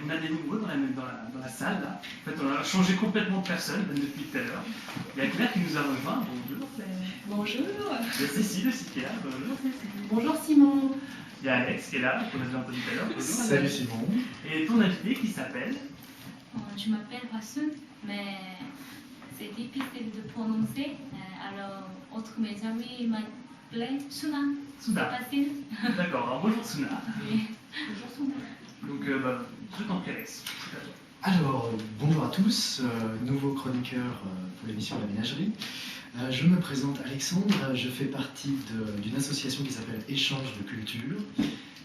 on a des nouveaux dans la salle, là. En fait, on a changé complètement de personne depuis tout à l'heure. Il y a Claire qui nous a rejoint. Bonjour Claire. Bonjour. Il y a Cécile aussi qui est là. Bonjour Cécile. Bonjour Simon. Il y a Alex qui est là, qu'on a déjà entendu tout à l'heure. Bonjour. Salut Simon. Et ton invité qui s'appelle? Je m'appelle Rassoun, mais c'est difficile de prononcer. Alors, autre mes amis m'appelaient Suna. Suna. C'est facile. D'accord, alors bonjour Suna. Oui. Bonjour Suna. Donc, je t'en prie Alex. Alors, bonjour à tous, nouveau chroniqueur pour l'émission La Ménagerie. Je me présente Alexandre, je fais partie d'une association qui s'appelle Échange de Culture,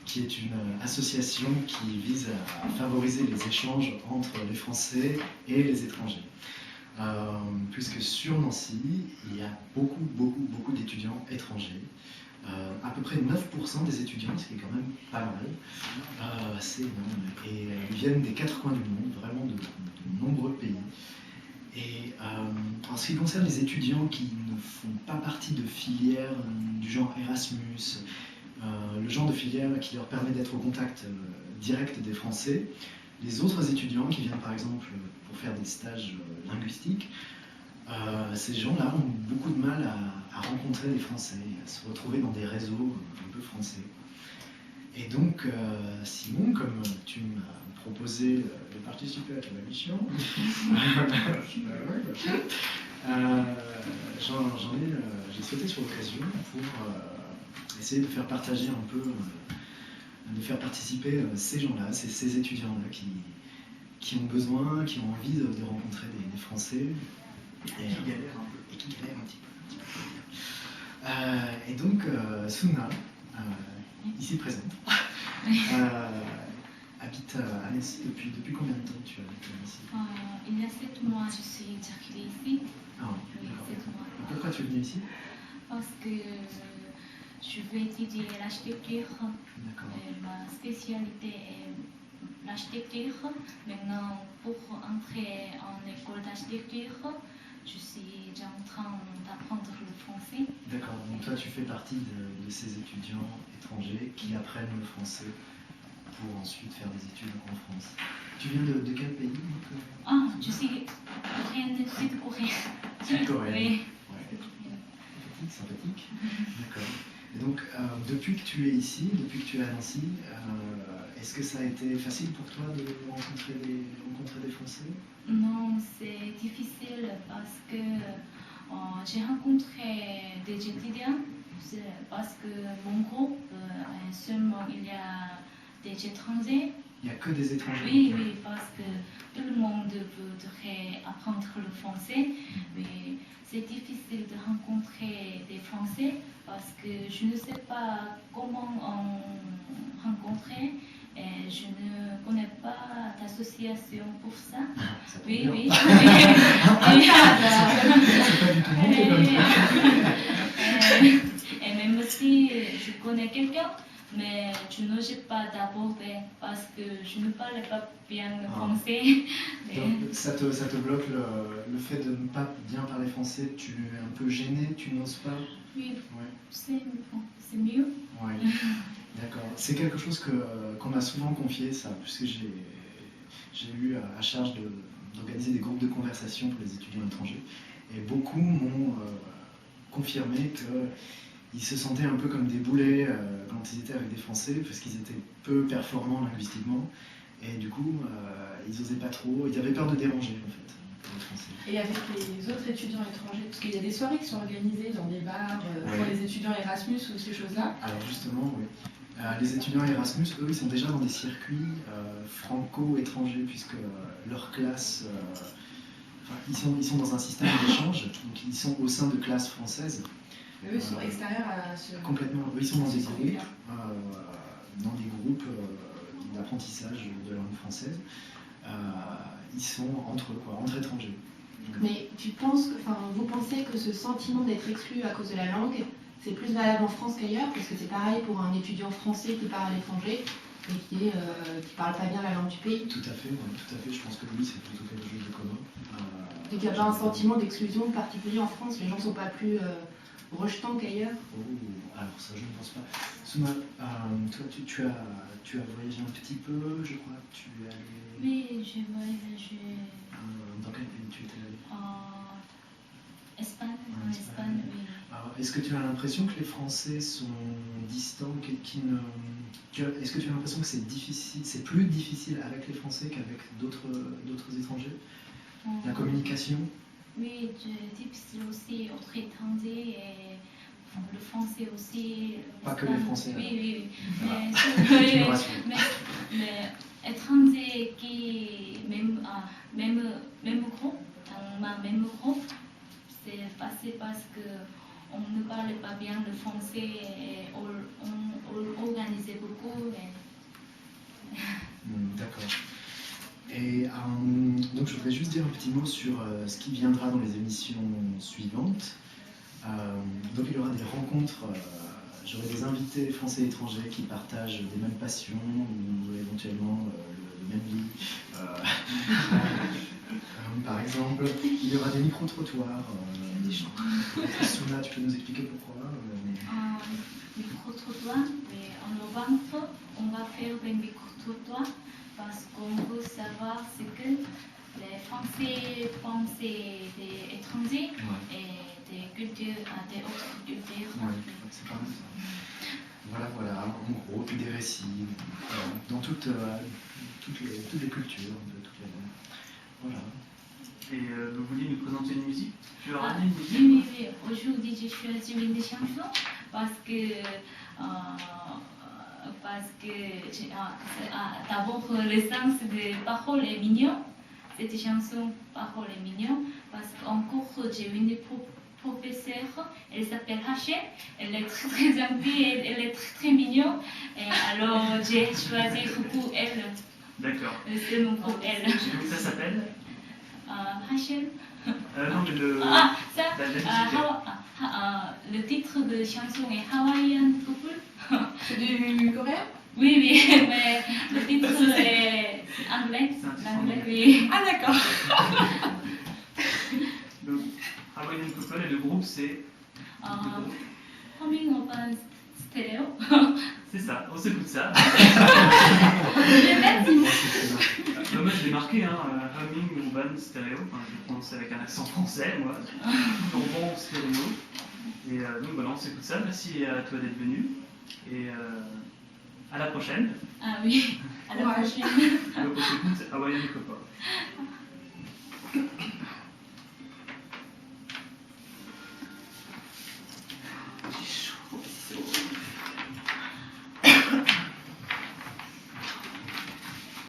qui est une association qui vise à favoriser les échanges entre les Français et les étrangers. Puisque sur Nancy, il y a beaucoup d'étudiants étrangers. À peu près 9% des étudiants, ce qui est quand même pas mal, c'est énorme. Et ils viennent des 4 coins du monde, vraiment de nombreux pays. Et en ce qui concerne les étudiants qui ne font pas partie de filières du genre Erasmus, le genre de filière qui leur permet d'être au contact direct des Français, les autres étudiants qui viennent par exemple pour faire des stages linguistiques, ces gens-là ont beaucoup de mal à rencontrer les Français, à se retrouver dans des réseaux un peu français. Et donc, Simon, comme tu m'as proposé de participer à ton émission, j'ai sauté sur l'occasion pour essayer de faire partager un peu, de faire participer ces gens-là, ces étudiants-là qui ont besoin, qui ont envie de rencontrer des Français. Et qui galèrent un petit peu. Et donc, Suna, ici présente, habite à Nancy depuis combien de temps tu habites à Nancy? Il y a 7 mois, je suis arrivée ici. Ah, Oui, 7 mois. Pourquoi tu es venue ici? Parce que je veux étudier l'architecture. D'accord. Ma spécialité est l'architecture. Maintenant, pour entrer en école d'architecture, je suis déjà en train d'apprendre le français. D'accord, donc toi tu fais partie de ces étudiants étrangers qui apprennent le français pour ensuite faire des études en France. Tu viens de quel pays donc, Je suis coréenne, sud-coréenne. Sud-coréenne. Oui. Ouais. Sympathique. D'accord. Et donc, depuis que tu es ici, depuis que tu es à Nancy, est-ce que ça a été facile pour toi de rencontrer des Français? Non, c'est difficile parce que j'ai rencontré des étudiants, parce que mon groupe, seulement il y a des étrangers. Il n'y a que des étrangers? Oui, parce que tout le monde voudrait apprendre le français, mais c'est difficile de rencontrer des Français parce que je ne sais pas comment rencontrer. Et je ne connais pas d'association pour ça. Ça Oui. bien. Oui. C'est pas du tout mon comme Et même si je connais quelqu'un, mais je n'ose pas d'aborder parce que je ne parle pas bien le français. Donc, ça te bloque le fait de ne pas bien parler français, tu es un peu gêné, tu n'oses pas? Oui, Ouais. c'est mieux. Ouais. D'accord. C'est quelque chose qu'on m'a souvent confié, ça, puisque j'ai eu à charge d'organiser des groupes de conversation pour les étudiants étrangers. Et beaucoup m'ont confirmé qu'ils se sentaient un peu comme des boulets quand ils étaient avec des Français, parce qu'ils étaient peu performants linguistiquement. Et du coup, ils n'osaient pas trop, ils avaient peur de déranger, en fait, les Français. Et avec les autres étudiants étrangers, parce qu'il y a des soirées qui sont organisées dans des bars pour les étudiants Erasmus ou ces choses-là. Alors justement, oui. Les étudiants Erasmus, eux, ils sont déjà dans des circuits franco-étrangers, puisque leur classe, ils sont dans un système d'échange, donc ils sont au sein de classes françaises. Mais eux, ils sont extérieurs à ce... Complètement. Eux, ils sont dans des groupes d'apprentissage de langue française. Ils sont entre eux, entre étrangers. Mais vous pensez que ce sentiment d'être exclu à cause de la langue, c'est plus valable en France qu'ailleurs? Parce que c'est pareil pour un étudiant français qui part à l'étranger et qui parle pas bien la langue du pays. Tout à fait, oui, tout à fait. Je pense que oui, c'est plutôt quelque chose de commun. Donc il n'y a pas un sentiment d'exclusion particulier en France, les gens ne sont pas plus rejetant qu'ailleurs. Oh, alors ça, je ne pense pas. Souma, toi, tu as voyagé un petit peu, je crois. Tu es allé... Oui, j'ai voyagé dans quel pays tu étais allé? en Espagne. En En Espagne. Espagne, oui. Alors, est-ce que tu as l'impression que les Français sont distants, est-ce que tu as l'impression que c'est difficile, c'est plus difficile avec les Français qu'avec d'autres étrangers? La communication? Oui, c'est difficile aussi entre étrangers et enfin, le français aussi. Pas que les Français. Oui, oui, oui. Voilà. Mais, Tu me rassures. mais étrangers qui, même groupe, dans ma même groupe, c'est facile parce que on ne parlait pas bien le français et on organisait beaucoup. D'accord. Et donc je voudrais juste dire un petit mot sur ce qui viendra dans les émissions suivantes. Donc il y aura des rencontres, j'aurai des invités français et étrangers qui partagent des mêmes passions ou éventuellement le même lit. Par exemple, il y aura des micro-trottoirs, des chants. Souna, tu peux nous expliquer pourquoi Micro-trottoir, mais en novembre, on va faire des micro-trottoirs parce qu'on veut savoir ce que les Français pensent des étrangers et des cultures, des autres cultures. Ouais, c'est pas mal ça. Voilà, en gros, puis des récits, dans toutes les cultures, de toutes les langues. Voilà. Et vous vouliez nous présenter une musique? Tu as ramené une musique? Oui, oui, oui. Aujourd'hui, j'ai choisi une des chansons parce que d'abord le sens des paroles est mignon. Cette chanson, paroles est mignon parce qu'en cours, j'ai une professeure, elle s'appelle Hachel, elle est très, très gentille, elle est très, très mignonne. Et alors, j'ai choisi pour elle. D'accord. C'est mon pour elle. Ça s'appelle? Hachel. Non, mais Ah, ça, la musique. le titre de chanson est Hawaiian Couple. C'est du coréen? Oui, oui, mais le titre c'est anglais. C'est un titre L'anglais, anglais. oui. Ah d'accord. Le Hawaiian Couple et le groupe c'est... Humming Urban Stereo. C'est ça, on s'écoute ça. Merci. Moi je l'ai marqué, Humming Urban Stereo, enfin, je le prononce avec un accent français, moi. Urban Stereo. Et donc voilà, on s'écoute ça. Merci à toi d'être venu. Et à la prochaine. Ah oui, à la prochaine. Donc on s'écoute Hawaiian Couple.